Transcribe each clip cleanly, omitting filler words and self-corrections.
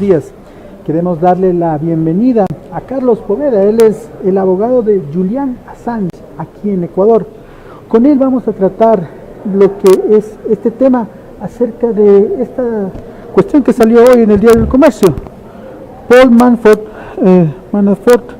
días. Queremos darle la bienvenida a Carlos Poveda. Él es el abogado de Julian Assange aquí en Ecuador. Con él vamos a tratar lo que es este tema acerca de esta cuestión que salió hoy en el Diario del Comercio. Paul Manafort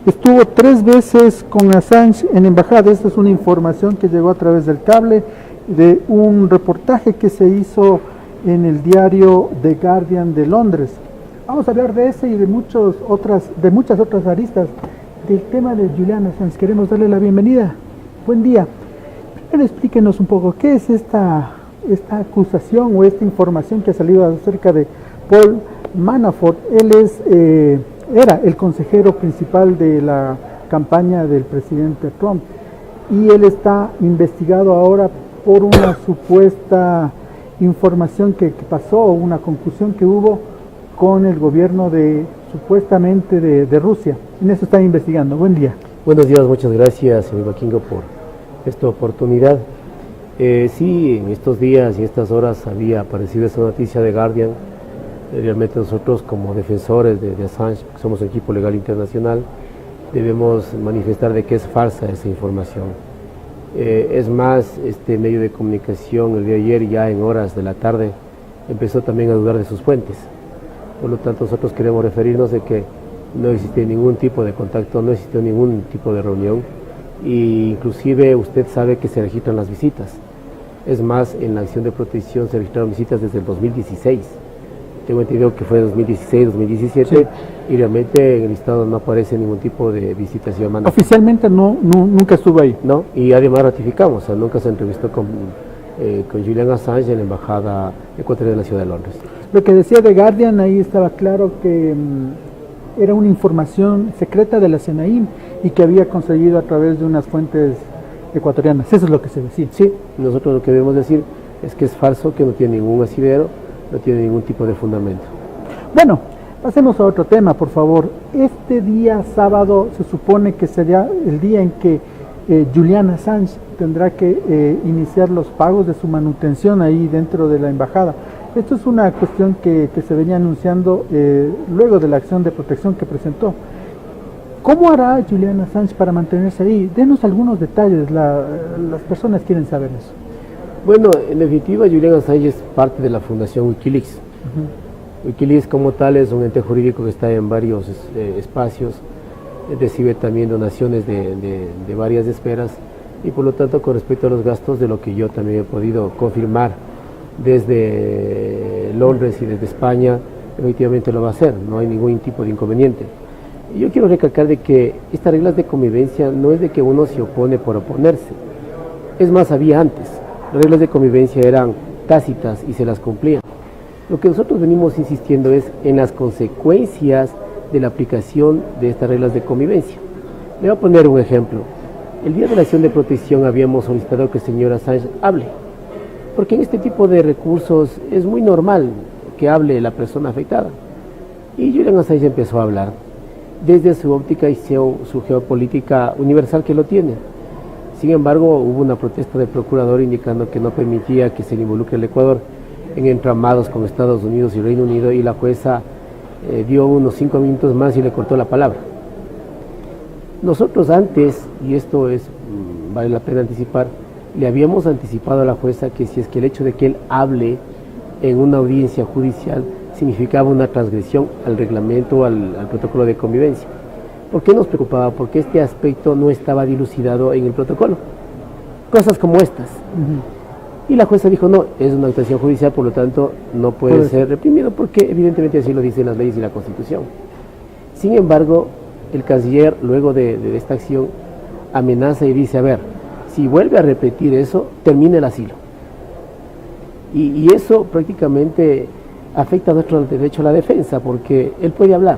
estuvo 3 veces con Assange en embajada. Esta es una información que llegó a través del cable de un reportaje que se hizo en el diario The Guardian de Londres. Vamos a hablar de ese y de muchas otras aristas del tema de Julian Assange. Queremos darle la bienvenida. Buen día. Primero explíquenos un poco qué es esta acusación o esta información que ha salido acerca de Paul Manafort. Él era el consejero principal de la campaña del presidente Trump y él está investigado ahora por una supuesta información que pasó, una confusión que hubo con el gobierno supuestamente de Rusia. En eso está investigando. Buen día. Buenos días, muchas gracias, amigo Kingo, por esta oportunidad. Sí, en estos días y estas horas había aparecido esa noticia de Guardian. Realmente nosotros, como defensores de Assange, que somos equipo legal internacional, debemos manifestar de que es falsa esa información. Es más, este medio de comunicación el día de ayer, ya en horas de la tarde, empezó también a dudar de sus fuentes. Por lo tanto, nosotros queremos referirnos de que no existe ningún tipo de contacto, no existió ningún tipo de reunión, e inclusive usted sabe que se registran las visitas. Es más, en la acción de protección se registraron visitas desde el 2016. Tengo entendido que fue 2016, 2017, sí. Y realmente en el listado no aparece ningún tipo de visitación. Oficialmente nunca estuvo ahí. No, y además ratificamos, o sea, nunca se entrevistó con Julian Assange en la embajada ecuatoriana de la ciudad de Londres. Lo que decía The Guardian, ahí estaba claro que era una información secreta de la CNI y que había conseguido a través de unas fuentes ecuatorianas. Eso es lo que se decía. Sí, nosotros lo que debemos decir es que es falso, que no tiene ningún asidero, no tiene ningún tipo de fundamento. Bueno, pasemos a otro tema, por favor. Este día sábado se supone que sería el día en que Julian Assange tendrá que iniciar los pagos de su manutención ahí dentro de la embajada. Esto es una cuestión que se venía anunciando luego de la acción de protección que presentó. ¿Cómo hará Julian Assange para mantenerse ahí? Denos algunos detalles, las personas quieren saber eso. Bueno, en definitiva, Julian Assange es parte de la fundación Wikileaks. Wikileaks como tal es un ente jurídico que está en varios espacios, recibe también donaciones de varias esferas y por lo tanto con respecto a los gastos, de lo que yo también he podido confirmar desde Londres y desde España, efectivamente lo va a hacer, no hay ningún tipo de inconveniente. Y yo quiero recalcar de que estas reglas de convivencia no es de que uno se opone por oponerse, es más, había antes. Las reglas de convivencia eran tácitas y se las cumplían. Lo que nosotros venimos insistiendo es en las consecuencias de la aplicación de estas reglas de convivencia. Le voy a poner un ejemplo. El día de la acción de protección habíamos solicitado que el señor Assange hable, porque en este tipo de recursos es muy normal que hable la persona afectada. Y Julian Assange empezó a hablar desde su óptica y su geopolítica universal que lo tiene. Sin embargo, hubo una protesta del procurador indicando que no permitía que se le involucre el Ecuador en entramados con Estados Unidos y Reino Unido, y la jueza dio unos 5 minutos más y le cortó la palabra. Nosotros antes, y esto vale la pena anticipar, le habíamos anticipado a la jueza que si es que el hecho de que él hable en una audiencia judicial significaba una transgresión al reglamento, al protocolo de convivencia. ¿Por qué nos preocupaba? Porque este aspecto no estaba dilucidado en el protocolo. Cosas como estas. Y la jueza dijo, no, es una actuación judicial, por lo tanto no puede ser reprimido, porque evidentemente así lo dicen las leyes y la Constitución. Sin embargo, el canciller, luego de esta acción, amenaza y dice, a ver, si vuelve a repetir eso, termina el asilo. Y eso prácticamente afecta nuestro derecho a la defensa, porque él puede hablar.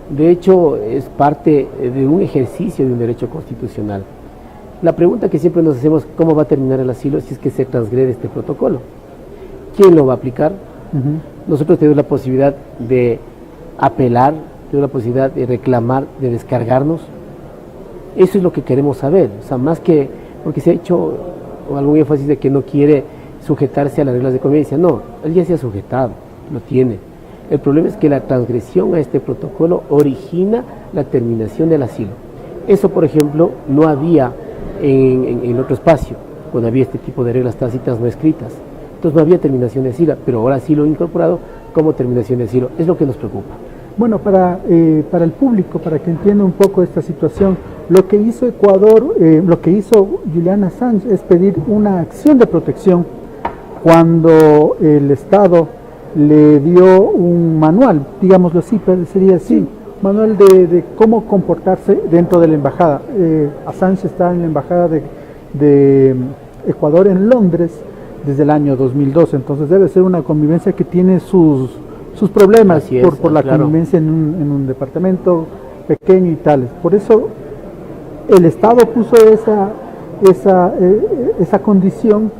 De hecho, es parte de un ejercicio de un derecho constitucional. La pregunta que siempre nos hacemos, ¿cómo va a terminar el asilo si es que se transgrede este protocolo? ¿Quién lo va a aplicar? Nosotros tenemos la posibilidad de apelar, tenemos la posibilidad de reclamar, de descargarnos. Eso es lo que queremos saber. O sea, más que, porque se ha hecho algún énfasis de que no quiere sujetarse a las reglas de convivencia. No, él ya se ha sujetado, lo tiene. El problema es que la transgresión a este protocolo origina la terminación del asilo. Eso, por ejemplo, no había en otro espacio, cuando había este tipo de reglas tácitas no escritas. Entonces no había terminación de asilo, pero ahora sí lo he incorporado como terminación de asilo. Es lo que nos preocupa. Bueno, para el público, para que entienda un poco esta situación, lo que hizo Ecuador, lo que hizo Julian Assange es pedir una acción de protección cuando el Estado le dio un manual, digámoslo así, pero sería así, manual de cómo comportarse dentro de la embajada. Assange está en la embajada de Ecuador en Londres desde el año 2012, entonces debe ser una convivencia que tiene sus problemas por la convivencia en un departamento pequeño y tales. Por eso el Estado puso esa condición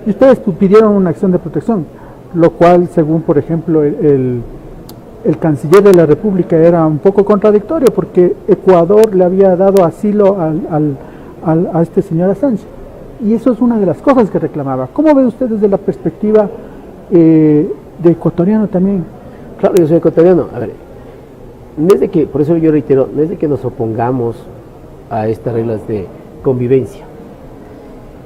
y ustedes pidieron una acción de protección, lo cual, según por ejemplo el canciller de la República, era un poco contradictorio porque Ecuador le había dado asilo a este señor Assange, y eso es una de las cosas que reclamaba. ¿Cómo ve usted desde la perspectiva de ecuatoriano también? Claro, yo soy ecuatoriano. A ver, por eso yo reitero, no es de que nos opongamos a estas reglas de convivencia.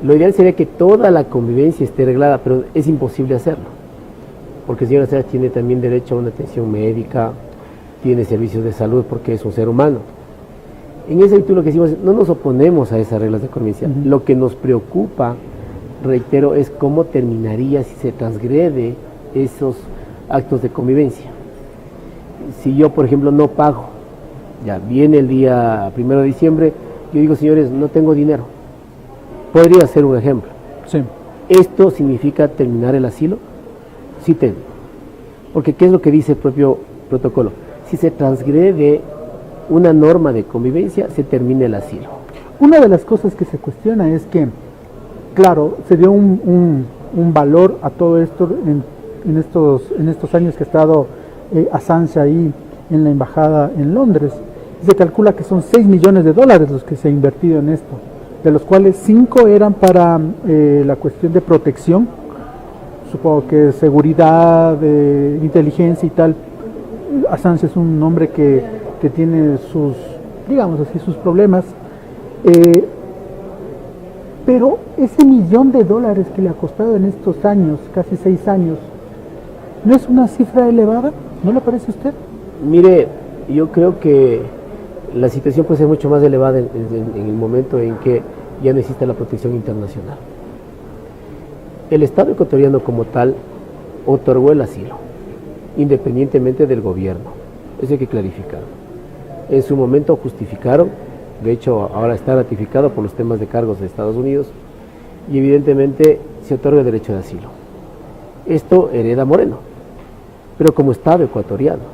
Lo ideal sería que toda la convivencia esté arreglada, pero es imposible hacerlo. Porque el señor Assange tiene también derecho a una atención médica, tiene servicios de salud porque es un ser humano. En ese sentido lo que decimos, no nos oponemos a esas reglas de convivencia. Lo que nos preocupa, reitero, es cómo terminaría si se transgrede esos actos de convivencia. Si yo, por ejemplo, no pago, ya viene el día 1 de diciembre, yo digo, señores, no tengo dinero. Podría ser un ejemplo. Sí. ¿Esto significa terminar el asilo? Sí tengo. Porque ¿qué es lo que dice el propio protocolo? Si se transgrede una norma de convivencia, se termina el asilo. Una de las cosas que se cuestiona es que, claro, se dio un valor a todo esto en estos años que ha estado Assange ahí en la embajada en Londres. Se calcula que son $6 millones los que se ha invertido en esto, de los cuales 5 eran para la cuestión de protección, supongo que seguridad, inteligencia y tal. Assange es un hombre que tiene sus, digamos así, sus problemas, pero ese $1 millón que le ha costado en estos años, casi 6 años, ¿no es una cifra elevada? ¿No le parece a usted? Mire, yo creo que la situación puede ser mucho más elevada en el momento en que ya no existe la protección internacional. El Estado ecuatoriano como tal otorgó el asilo, independientemente del gobierno. Eso hay que clarificar. En su momento justificaron, de hecho ahora está ratificado por los temas de cargos de Estados Unidos, y evidentemente se otorga el derecho de asilo. Esto hereda Moreno, pero como Estado ecuatoriano.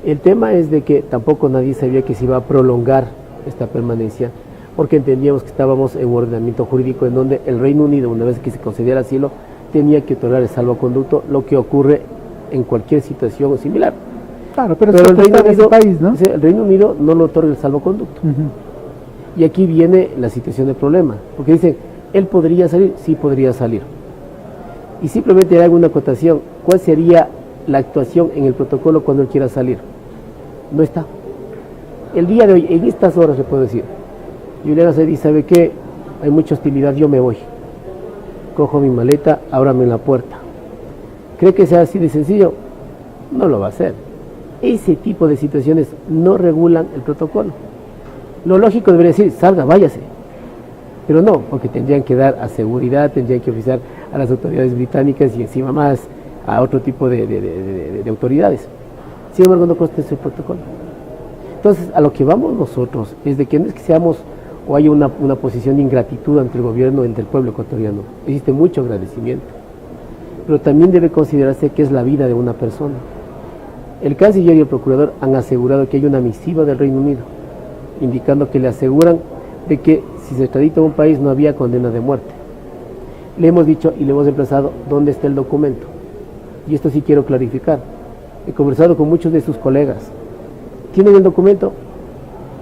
El tema es de que tampoco nadie sabía que se iba a prolongar esta permanencia, porque entendíamos que estábamos en un ordenamiento jurídico en donde el Reino Unido, una vez que se concedía el asilo, tenía que otorgar el salvoconducto, lo que ocurre en cualquier situación similar. Claro, pero el Reino Unido, país, ¿no? El Reino Unido no lo otorga el salvoconducto. Y aquí viene la situación del problema, porque dicen, ¿él podría salir? Sí, podría salir. Y simplemente hay alguna acotación, ¿cuál sería la actuación en el protocolo cuando él quiera salir? No está. El día de hoy, en estas horas le puedo decir, Julian Assange dice, ¿sabe qué? Hay mucha hostilidad, yo me voy. Cojo mi maleta, ábrame la puerta. ¿Cree que sea así de sencillo? No lo va a hacer. Ese tipo de situaciones no regulan el protocolo. Lo lógico debería decir, salga, váyase. Pero no, porque tendrían que dar a seguridad, tendrían que oficiar a las autoridades británicas y encima más a otro tipo de autoridades. Sin embargo, no consta ese protocolo. Entonces, a lo que vamos nosotros es de que no es que seamos o haya una posición de ingratitud ante el gobierno, ante el pueblo ecuatoriano. Existe mucho agradecimiento. Pero también debe considerarse que es la vida de una persona. El canciller y el procurador han asegurado que hay una misiva del Reino Unido, indicando que le aseguran de que si se extradita a un país no había condena de muerte. Le hemos dicho y le hemos emplazado dónde está el documento. Y esto sí quiero clarificar. He conversado con muchos de sus colegas. ¿Tienen el documento?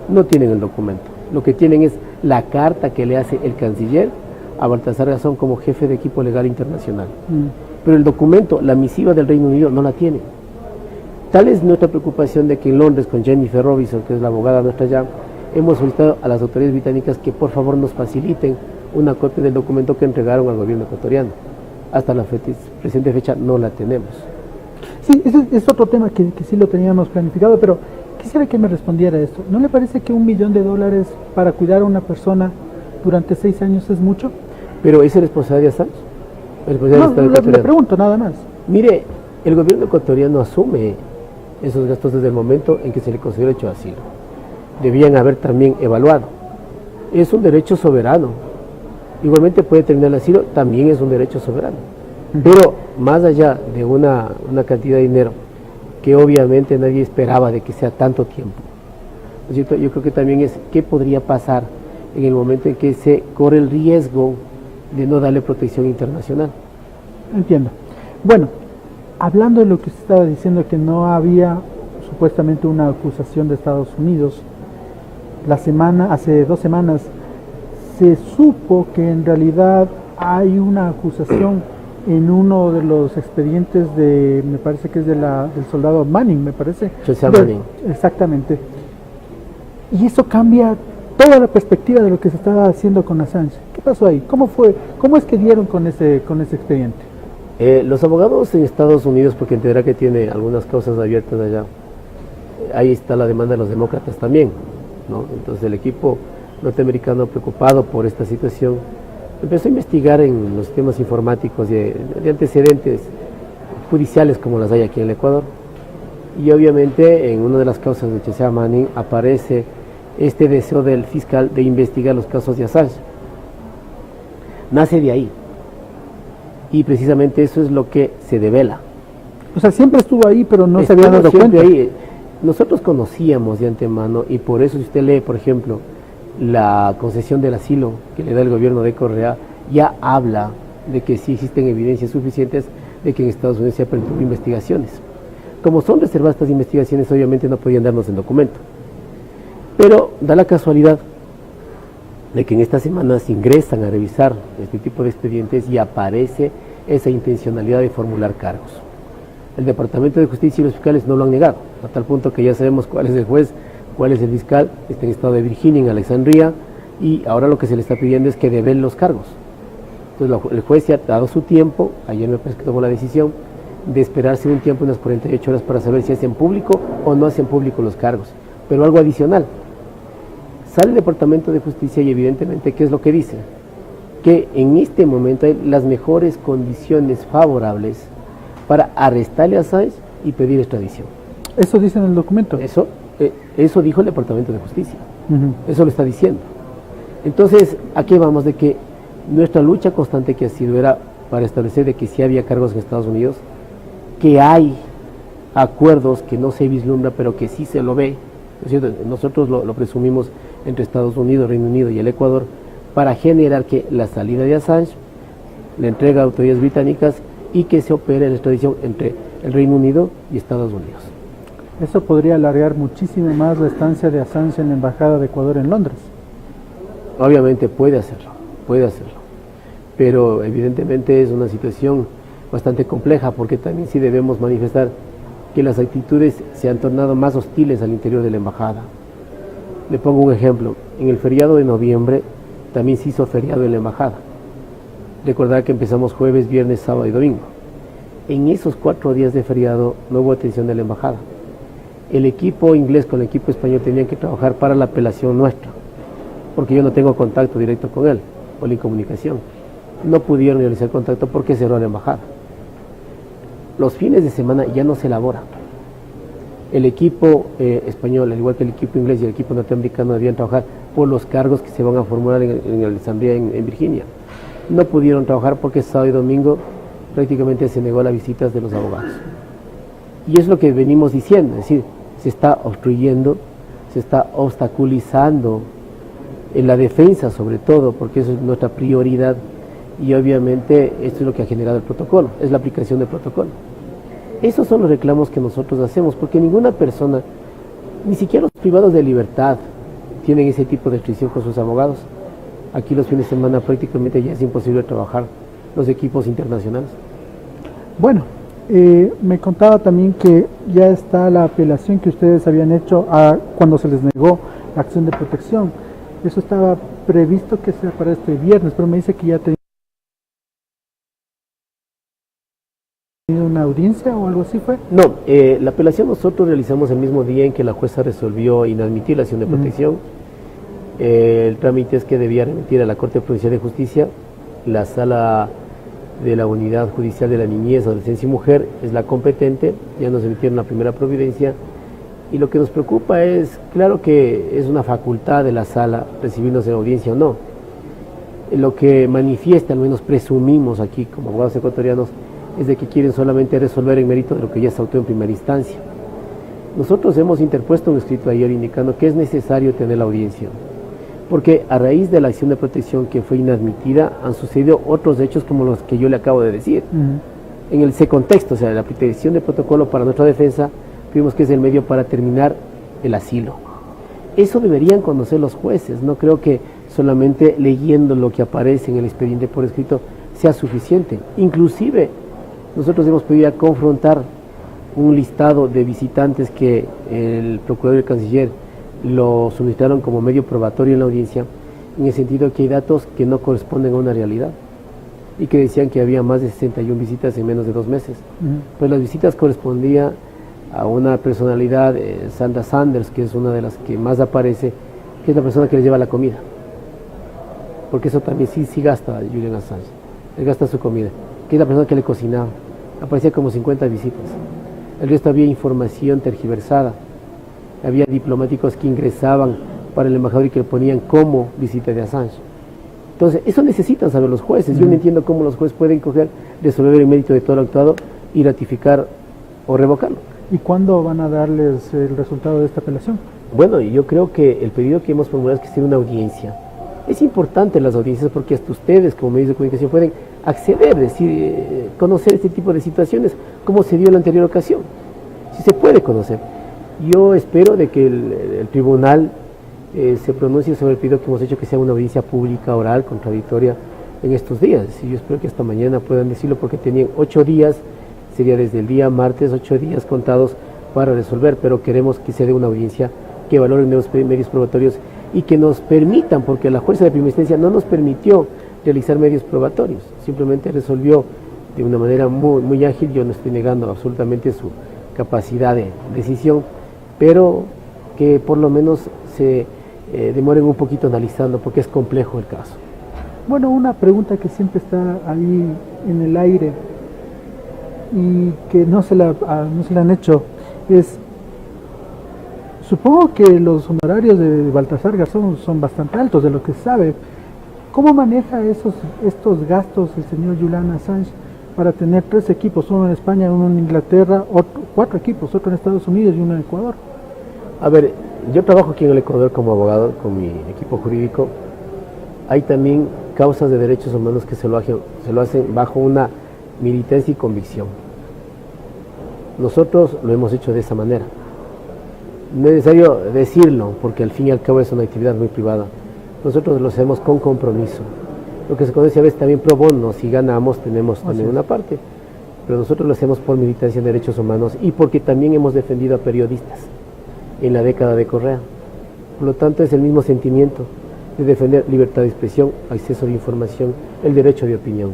No tienen el documento. Lo que tienen es la carta que le hace el canciller a Baltasar Garzón como jefe de equipo legal internacional. Pero el documento, la misiva del Reino Unido, no la tienen. Tal es nuestra preocupación de que en Londres, con Jennifer Robinson, que es la abogada nuestra ya, hemos solicitado a las autoridades británicas que por favor nos faciliten una copia del documento que entregaron al gobierno ecuatoriano. Hasta la presente fecha no la tenemos. Sí, ese es otro tema que sí lo teníamos planificado, pero quisiera que me respondiera esto. ¿No le parece que $1 millón para cuidar a una persona durante 6 años es mucho? Pero ¿es responsabilidad de Assange? No, le pregunto nada más. Mire, el gobierno ecuatoriano asume esos gastos desde el momento en que se le concedió el derecho de asilo. Debían haber también evaluado. Es un derecho soberano. Igualmente puede terminar el asilo, también es un derecho soberano. Pero más allá de una cantidad de dinero que obviamente nadie esperaba de que sea tanto tiempo, ¿no es cierto? Yo creo que también es qué podría pasar en el momento en que se corre el riesgo de no darle protección internacional. Entiendo. Bueno, hablando de lo que usted estaba diciendo, que no había supuestamente una acusación de Estados Unidos, hace 2 semanas se supo que en realidad hay una acusación en uno de los expedientes me parece que es del soldado Manning, me parece. Manning. Exactamente. Y eso cambia toda la perspectiva de lo que se estaba haciendo con Assange. ¿Qué pasó ahí? ¿Cómo fue? ¿Cómo es que dieron con ese expediente? Los abogados en Estados Unidos, porque entenderá que tiene algunas causas abiertas allá, ahí está la demanda de los demócratas también, ¿no? Entonces el equipo norteamericano, preocupado por esta situación, empezó a investigar en los sistemas informáticos de antecedentes judiciales como las hay aquí en el Ecuador, y obviamente en una de las causas de Chesea Manning aparece este deseo del fiscal de investigar los casos de Assange. Nace de ahí, y precisamente eso es lo que se devela. O sea, siempre estuvo ahí, pero no se había dado cuenta. Ahí. Nosotros conocíamos de antemano, y por eso si usted lee, por ejemplo, la concesión del asilo que le da el gobierno de Correa, ya habla de que sí existen evidencias suficientes de que en Estados Unidos se aperturó investigaciones. Como son reservadas estas investigaciones, obviamente no podían darnos el documento. Pero da la casualidad de que en estas semanas ingresan a revisar este tipo de expedientes y aparece esa intencionalidad de formular cargos. El Departamento de Justicia y los fiscales no lo han negado, a tal punto que ya sabemos cuál es el juez, cuál es el fiscal, está en el estado de Virginia, en Alexandria, y ahora lo que se le está pidiendo es que develen los cargos. Entonces el juez se ha dado su tiempo, ayer me parece que tomó la decisión de esperarse un tiempo, unas 48 horas, para saber si hacen público o no hacen público los cargos. Pero algo adicional, sale el Departamento de Justicia y evidentemente, ¿qué es lo que dice? Que en este momento hay las mejores condiciones favorables para arrestarle a Assange y pedir extradición. ¿Eso dice en el documento? Eso dijo el Departamento de Justicia. Eso lo está diciendo. Entonces, ¿a qué vamos? De que nuestra lucha constante que ha sido era para establecer de que sí había cargos en Estados Unidos, que hay acuerdos que no se vislumbra, pero que sí se lo ve, ¿no es cierto? Nosotros lo presumimos entre Estados Unidos, Reino Unido y el Ecuador, para generar que la salida de Assange, la entrega a autoridades británicas y que se opere la extradición entre el Reino Unido y Estados Unidos. Eso podría alargar muchísimo más la estancia de Assange en la Embajada de Ecuador en Londres. Obviamente puede hacerlo, pero evidentemente es una situación bastante compleja, porque también sí debemos manifestar que las actitudes se han tornado más hostiles al interior de la embajada. Le pongo un ejemplo, en el feriado de noviembre también se hizo feriado en la embajada. Recordar que empezamos jueves, viernes, sábado y domingo. En esos 4 días de feriado no hubo atención de la embajada. El equipo inglés con el equipo español tenían que trabajar para la apelación nuestra, porque yo no tengo contacto directo con él, o la incomunicación. No pudieron realizar contacto porque cerró la embajada. Los fines de semana ya no se elabora. El equipo español, al igual que el equipo inglés y el equipo norteamericano, debían trabajar por los cargos que se van a formular en Alexandria, en Virginia. No pudieron trabajar porque sábado y domingo prácticamente se negó las visitas de los abogados. Y es lo que venimos diciendo, es decir, se está obstruyendo, se está obstaculizando en la defensa sobre todo, porque eso es nuestra prioridad, y obviamente esto es lo que ha generado el protocolo, es la aplicación del protocolo. Esos son los reclamos que nosotros hacemos, porque ninguna persona, ni siquiera los privados de libertad, tienen ese tipo de restricción con sus abogados. Aquí los fines de semana prácticamente ya es imposible trabajar los equipos internacionales. Bueno, Me contaba también que ya está la apelación que ustedes habían hecho cuando se les negó la acción de protección. Eso estaba previsto que sea para este viernes, pero me dice que ya tenía una audiencia o algo así fue. No, la apelación nosotros realizamos el mismo día en que la jueza resolvió inadmitir la acción de protección. El trámite es que debía remitir a la Corte Provincial de Justicia. La sala de la Unidad Judicial de la Niñez, Adolescencia y Mujer es la competente. Ya nos emitieron la primera providencia y lo que nos preocupa es, claro que es una facultad de la sala recibirnos en audiencia o no. Lo que manifiesta, al menos presumimos aquí como abogados ecuatorianos, es de que quieren solamente resolver en mérito de lo que ya se actuó en primera instancia. Nosotros hemos interpuesto un escrito ayer indicando que es necesario tener la audiencia, porque a raíz de la acción de protección que fue inadmitida han sucedido otros hechos como los que yo le acabo de decir. En ese contexto, o sea, la petición de protocolo para nuestra defensa, vimos que es el medio para terminar el asilo. Eso deberían conocer los jueces. No creo que solamente leyendo lo que aparece en el expediente por escrito sea suficiente. Inclusive nosotros hemos pedido confrontar un listado de visitantes que el procurador y el canciller lo solicitaron como medio probatorio en la audiencia, en el sentido que hay datos que no corresponden a una realidad y que decían que había más de 61 visitas en menos de 2 meses. Pues las visitas correspondían a una personalidad, Sandra Sanders, que es una de las que más aparece, que es la persona que les lleva la comida, porque eso también sí gasta Julian Assange, él gasta su comida, que es la persona que le cocinaba. Aparecía como 50 visitas. El resto había información tergiversada. Había diplomáticos que ingresaban para el embajador y que le ponían como visita de Assange. Entonces, eso necesitan saber los jueces. Yo no entiendo cómo los jueces pueden resolver el mérito de todo lo actuado y ratificar o revocarlo. ¿Y cuándo van a darles el resultado de esta apelación? Bueno, yo creo que el pedido que hemos formulado es que sea una audiencia. Es importante las audiencias porque hasta ustedes como medios de comunicación pueden acceder, decir, conocer este tipo de situaciones, como se dio en la anterior ocasión. Si se puede conocer. Yo espero de que el tribunal se pronuncie sobre el pedido que hemos hecho, que sea una audiencia pública, oral, contradictoria en estos días. Y yo espero que hasta mañana puedan decirlo porque tenían 8 días, sería desde el día martes, 8 días contados para resolver, pero queremos que se dé una audiencia que valore los medios probatorios y que nos permitan, porque la jueza de primera instancia no nos permitió realizar medios probatorios, simplemente resolvió de una manera muy ágil. Yo no estoy negando absolutamente su capacidad de decisión, pero que por lo menos se demoren un poquito analizando, porque es complejo el caso. Bueno, una pregunta que siempre está ahí en el aire y que no se la han hecho es, supongo que los honorarios de Baltasar Garzón son bastante altos, de lo que se sabe. ¿Cómo maneja estos gastos el señor Julian Assange para tener 3 equipos, uno en España, uno en Inglaterra, 4 equipos, otro en Estados Unidos y uno en Ecuador? A ver, yo trabajo aquí en el Ecuador como abogado, con mi equipo jurídico. Hay también causas de derechos humanos que se lo hacen bajo una militancia y convicción. Nosotros lo hemos hecho de esa manera. No es necesario decirlo, porque al fin y al cabo es una actividad muy privada. Nosotros lo hacemos con compromiso. Lo que se conoce a veces también pro bono, si ganamos tenemos también una parte. Pero nosotros lo hacemos por militancia en derechos humanos y porque también hemos defendido a periodistas en la década de Correa. Por lo tanto es el mismo sentimiento de defender libertad de expresión, acceso a la información, el derecho de opinión.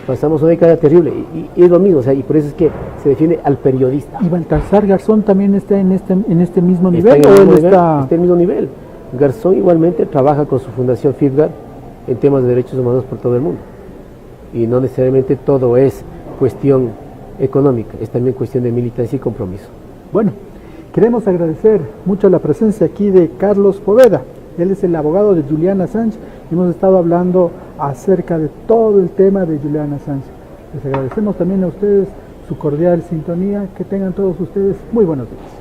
Pasamos una década terrible y es lo mismo, o sea, y por eso es que se defiende al periodista. ¿Y Baltasar Garzón también está en este mismo Está nivel? Está en el mismo nivel. Garzón igualmente trabaja con su fundación FIFGAR en temas de derechos humanos por todo el mundo. Y no necesariamente todo es cuestión económica, es también cuestión de militancia y compromiso. Bueno, queremos agradecer mucho la presencia aquí de Carlos Poveda. Él es el abogado de Julian Assange. Hemos estado hablando acerca de todo el tema de Julian Assange. Les agradecemos también a ustedes su cordial sintonía. Que tengan todos ustedes muy buenos días.